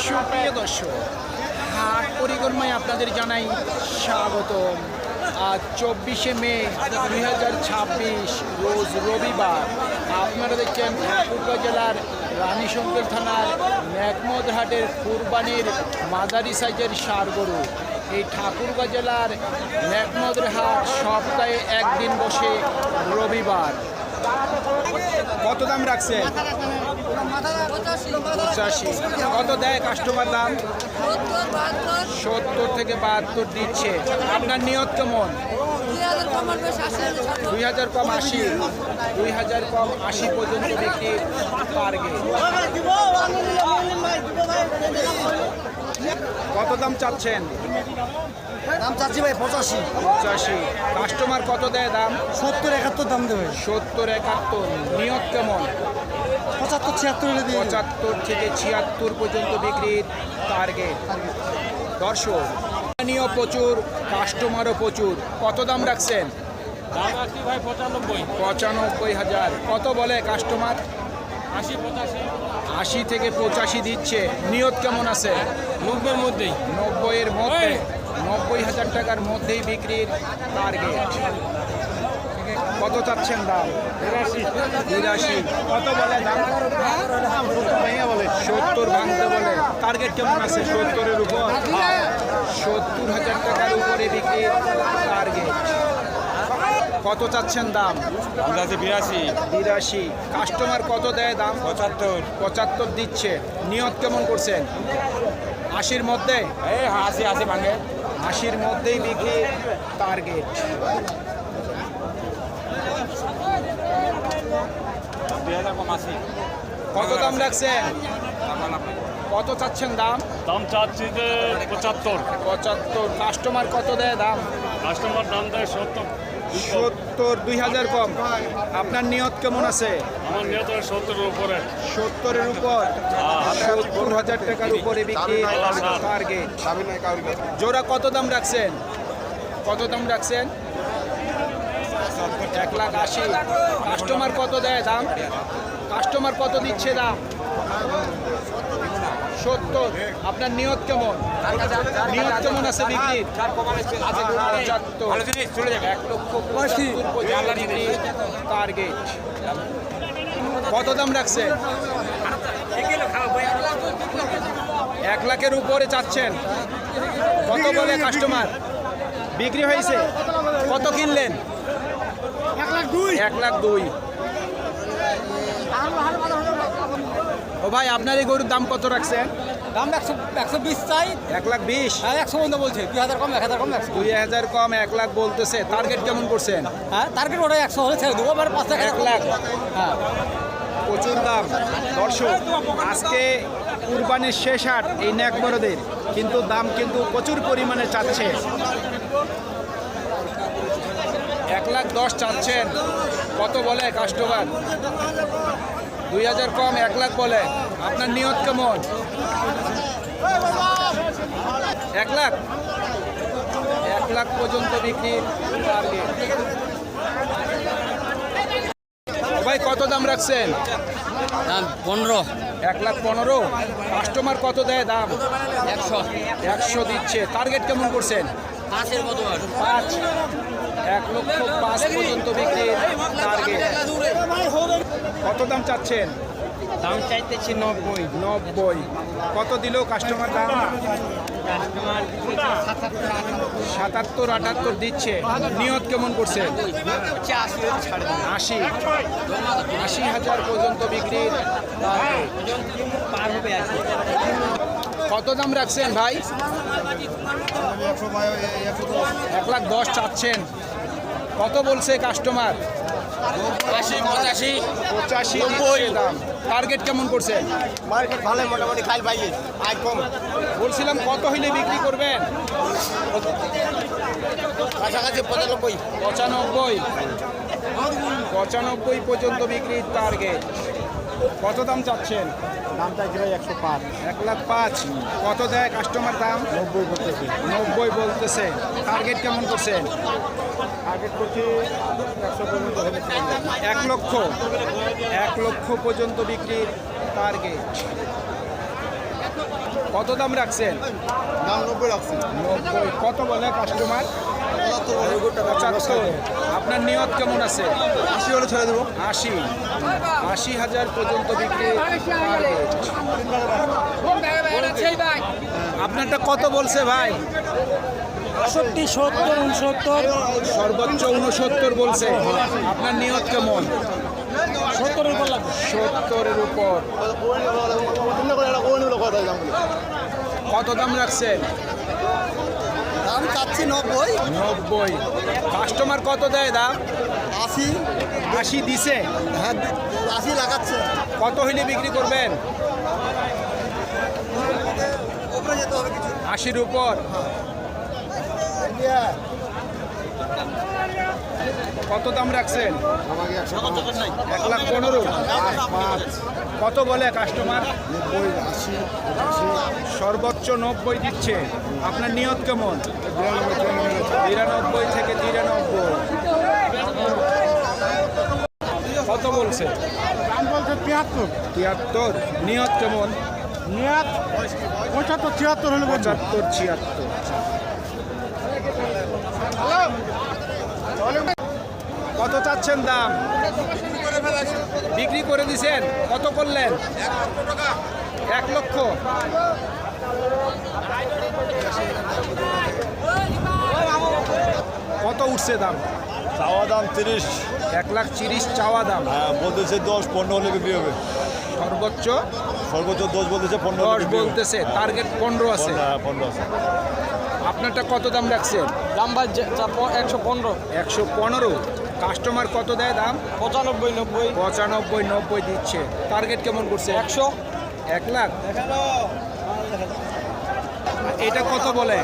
সুপ্রিয় দর্শক, হাট পরিক্রমায় আপনাদের জানাই স্বাগতম। আজ 24শে মে 2026 রোজ রবিবার। আপনারা দেখছেন ঠাকুরগাঁও জেলার রানীশঙ্কর থানার ম্যাকমদ হাটের কুরবানির মাঝারি সাইজের ষাঁড় গরু। এই ঠাকুরগাঁও জেলার ম্যাকমদ হাট সপ্তাহে একদিন বসে রবিবার। কত দাম রাখছে? 85। কত দেয় কাস্টমার দাম? 70 থেকে 72 দিচ্ছে। আপনার নিয়ত কেমন? 2000 কম 80, 2000 কম 80 পর্যন্ত বিক্রি টার্গেট। কত দাম চাচ্ছেন? দাম চাচ্ছি ভাই 85। কাস্টমার কত দেয় দাম? 70-71 দাম দেবে। 70-71। নিয়ত কেমন? 75-76 75 থেকে 76 পর্যন্ত বিক্রির টার্গেট। দর্শক নিয়েও প্রচুর, কাস্টমারও প্রচুর। কত দাম রাখছেন? দাম রাখছি ভাই 95,000। কত বলে কাস্টমার? 80 থেকে 85 দিচ্ছে। নিয়ত কেমন আছে? 90-এর মধ্যেই। 90-এর মধ্যে, 90,000 টাকার মধ্যেই বিক্রির টার্গেট। কত চাচ্ছেন দাম? 82। কত বলে দাম? 70 ভাঙতে বলে। টার্গেট কেমন আছে? 70-এর উপর। 70,000 টাকার উপরে বিক্রির টার্গেট। কত চাচ্ছেন দাম? আমরা আছে 82। কাস্টমার কত দেয় দাম? 75 দিচ্ছে। নিয়ত কেমন করছেন? 80-র মধ্যে। 80 ভাঙে। 80-র মধ্যেই বিক্রি টার্গেট। 2000 কম 80। কত দাম রাখছেন? কত চাচ্ছেন দাম? দাম চাচ্ছি যে 75। 75। কাস্টমার কত দেয় দাম? কাস্টমার দাম দেয় 70। 70, 2000 কম। আপনার নিয়ত কেমন আছে? আমার নিয়ত 70-এর উপরে। 70-এর উপর। 70,000 টাকার উপরে বিক্রি টার্গেট। জোড়া কত দাম রাখছেন? কত দাম রাখছেন? 1,80,000। কাস্টমার কত দেয় দাম? কাস্টমার কত দিচ্ছে দাম? 70। আপনার নিয়ত কেমন? নিয়ত কেমন আছে বিক্রির? 75। 1,80,000 টার্গেট। কত দাম রাখছেন? 1 লাখের উপরে চাচ্ছেন। কত বলে কাস্টমার? বিক্রি হয়েছে? কত কিনলেন? 1,02,000। ও ভাই, আপনার এই গরুর দাম কত রাখছেন? দাম 120 চাই। 1,20,000। 100 বন্ধ বলছে। 2000 কম 1000 কম 100। 2000 কম 1 লাখ বলতেছে। টার্গেট কেমন করছেন? হ্যাঁ টার্গেট ওটাই 100 হলে ছেড়ে দেবো। এবার 5 টাকা 1 লাখ। হ্যাঁ প্রচুর দাম। দর্শক, আজকে কুরবানির শেষ হাট এই ন্যাকবরদের, কিন্তু দাম কিন্তু প্রচুর পরিমাণে চাচ্ছে। 1,10,000 চাচ্ছেন। কত বলে কাস্টমার? 2000 কম 1 লাখ বলে। আপনার নিয়ত কেমন? 1 লাখ। 1 লাখ পর্যন্ত বিক্রি টার্গেট। ভাই কত দাম রাখছেন? দাম 15। 1,15,000। কাস্টমার কত দেয় দাম? 100 দিচ্ছে। টার্গেট কেমন করছেন? 5-এর মতো। 5। 1,05,000 পর্যন্ত বিক্রি টার্গেট। কত দাম চাচ্ছেন? দাম চাইতেছি 90। কত দিল কাস্টমার দাম? 77-78 দিচ্ছে। নিয়ত কেমন করছেন? 80,000 পর্যন্ত বিক্রি টার্গেট। কত দাম রাখছেন ভাই? 1,10,000 চাচ্ছেন। কত বলছে কাস্টমার? 85 85 দাম। টার্গেট কেমন করছেন? মার্কেট ভালো, মোটামুটি খাই পাই। আয় কম বলছিলাম কত হইলে বিক্রি করবেন? কাছাকাছি 95। 95 পর্যন্ত বিক্রির টার্গেট। কত দাম চাচ্ছেন? দাম চাইছি ভাই 105। 1,05,000। কত দেয় কাস্টমার দাম? 90 বলতেছি। 90 বলতেছে। টার্গেট কেমন করছেন? টার্গেট করছি 100 পর্যন্ত হলে 1 লক্ষ। 1 লক্ষ পর্যন্ত বিক্রির টার্গেট। কত দাম রাখছেন? দাম 90 রাখছি। 90। কত বলে কাস্টমার? 75। আপনার নিয়ত কেমন আছে? 80 হলে ছেড়ে দেবো। 80,000 পর্যন্ত বিক্রি টার্গেট। আপনারটা কত বলছে ভাই? 68, 70, 69, সর্বোচ্চ 69 বলছে। আপনার নিয়ত কেমন? 70 উপর লাগবে। 70-এর উপর। কত দাম রাখছেন? দাম চাচ্ছি 90, 90। কাস্টমার কত দেয় দাম? 80, 80 দিছে। হ্যাঁ 80 লাগাচ্ছে। কত হইলে বিক্রি করবেন? উপরে যেতে হবে কিছু। 80-র উপর। কত দাম রাখছেন? আমাকে 1,15,000। কত বলে কাস্টমার? 90, 80, 80, সর্বোচ্চ 90 দিচ্ছে। আপনার নিয়ত কেমন? 92, 92 থেকে 93। কত বলছে? দাম বলছে 73, 73। নিয়ত কেমন? নিয়াত 75, 76 হলে বলছে। 75, 76। কত চাচ্ছেন দাম? বিক্রি করে দিছেন? কত করলেন? 1 লক্ষ। কত উঠছে দাম? চাওয়া দাম 30, 1,30,000 চাওয়া দাম। হ্যাঁ বলতেছে 10, 15 হলে বিক্রি হবে। সর্বোচ্চ সর্বোচ্চ 10 বলতেছে, 15 10 হলে বিক্রি হবে। বলতেছে, টার্গেট 15 আছে। 15 আছে। আপনারটা কত দাম রাখছেন? দাম ভাই 115, 115। কাস্টমার কত দেয় দাম? 95, 90, 95, 90 দিচ্ছে। টার্গেট কেমন করছে? 100। 1 লাখ। এটা কত বলে?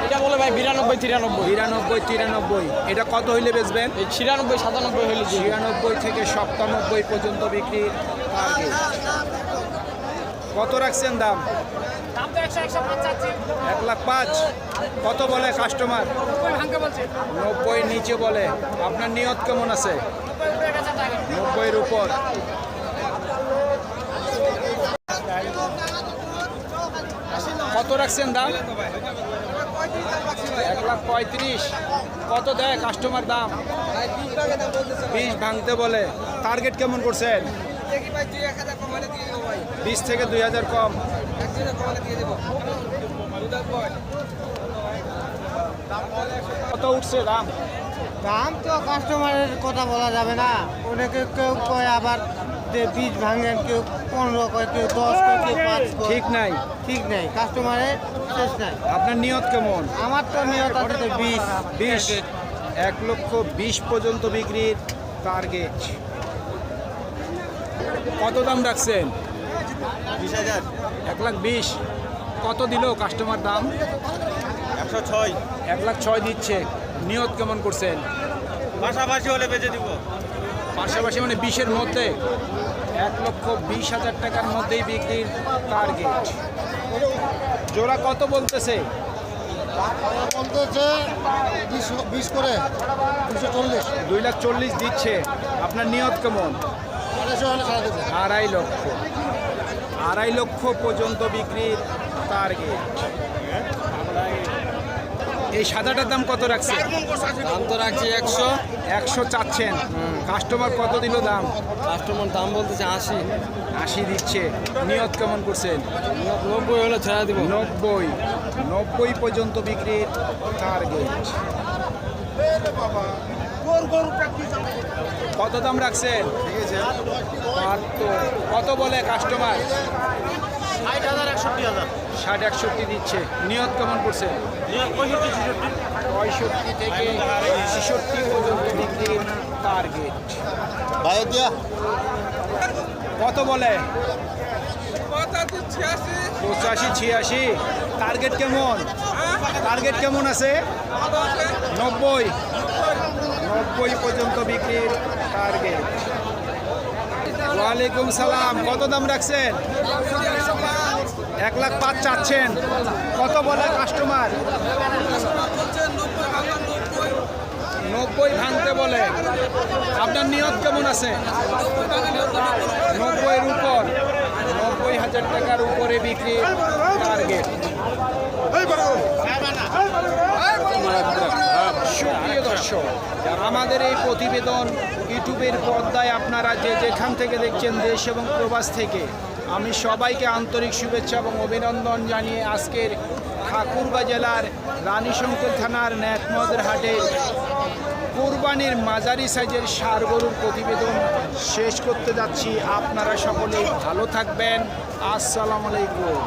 এটা বলে ভাই 92, 93। 92, 93। এটা কত হইলে বেচবেন? এই 96, 97 হলে 96 থেকে 97 পর্যন্ত বিক্রি টার্গেট। কত রাখছেন দাম? দাম তো 105 চাচ্ছি। 1,05,000। কত বলে কাস্টমার? 90 ভাঙতে বলছে। 90 নিচে বলে। আপনার নিয়ত কেমন আছে? 90 উপরে গেছে টার্গেট। 90-এর উপর। কত রাখছেন দাম? 1,35,000। কত দেয় কাস্টমার দাম? 20 ভাঙতে বলে। টার্গেট কেমন করছেন? 20 থেকে 2,000 কম। কত উঠছে দাম? দাম তো কাস্টমারের কথা বলা যাবে না। অনেকে কেউ কয় আবার যে 20 ভাঙেন, কেউ 15 কয়, কেউ 10 কয়, কেউ 5 কয়। ঠিক নাই। ঠিক নাই, কাস্টমারের শেষ নাই। আপনার নিয়ত কেমন? আমার তো নিয়ত আছে যে 20। 20। 1,20,000 পর্যন্ত বিক্রির টার্গেট। কত দাম রাখছেন? 20,000, 1,20,000। কত দিল কাস্টমার দাম? 106, 1,06,000 দিচ্ছে। নিয়ত কেমন করছেন? পাশাপাশি হলে বেচে দিব। পাশাপাশি মানে 20-এর মধ্যে। 1,20,000 টাকার মধ্যেই বিক্রির টার্গেট। জোড়া কত বলতেছে? বলতেছে 20 করে 240। 2,40,000 দিচ্ছে। আপনার নিয়ত কেমন? 250 হলে ছাড়া দেবে। 2.5 লক্ষ। 2.5 লক্ষ পর্যন্ত বিক্রির টার্গেট। এই সাদাটার দাম কত রাখছে? দাম তো রাখছি 100। 100 চাচ্ছেন। কাস্টমার কত দিল দাম? কাস্টমার দাম বলতেছে 80। 80 দিচ্ছে। নিয়ত কেমন করছেন? 90 হলে ছেড়ে দিব। 90 পর্যন্ত বিক্রির টার্গেট। কত দাম রাখছেন? 72। কত বলে কাস্টমার? 60-61 দিচ্ছে। নিয়ত কেমন করছেন? 65 থেকে 66 পর্যন্ত বিক্রির টার্গেট। বাইরে দিয়া কত বলে? 85-86। টার্গেট কেমন? টার্গেট কেমন আছে? 90 পর্যন্ত বিক্রির টার্গেট। ওয়ালাইকুম সালাম। কত দাম রাখছেন? 1,05,000 চাচ্ছেন। কত বলে কাস্টমার? 90 ভাঙতে বলে। আপনার নিয়ত কেমন আছে? 90-এর উপর। 90,000 টাকার উপরে বিক্রি টার্গেট। 500। আমাদের এই প্রতিবেদন ইউটিউবের পর্দায় আপনারা যে যেখান থেকে দেখছেন দেশ এবং প্রবাস থেকে, আমি সবাইকে আন্তরিক শুভেচ্ছা এবং অভিনন্দন জানিয়ে আজকের ঠাকুরগাঁ জেলার রানীশঙ্কর থানার ন্যাকমদের হাটে কোরবানির মাঝারি সাইজের ষাঁড় গরুর প্রতিবেদন শেষ করতে যাচ্ছি। আপনারা সকলেই ভালো থাকবেন। আসসালামু আলাইকুম।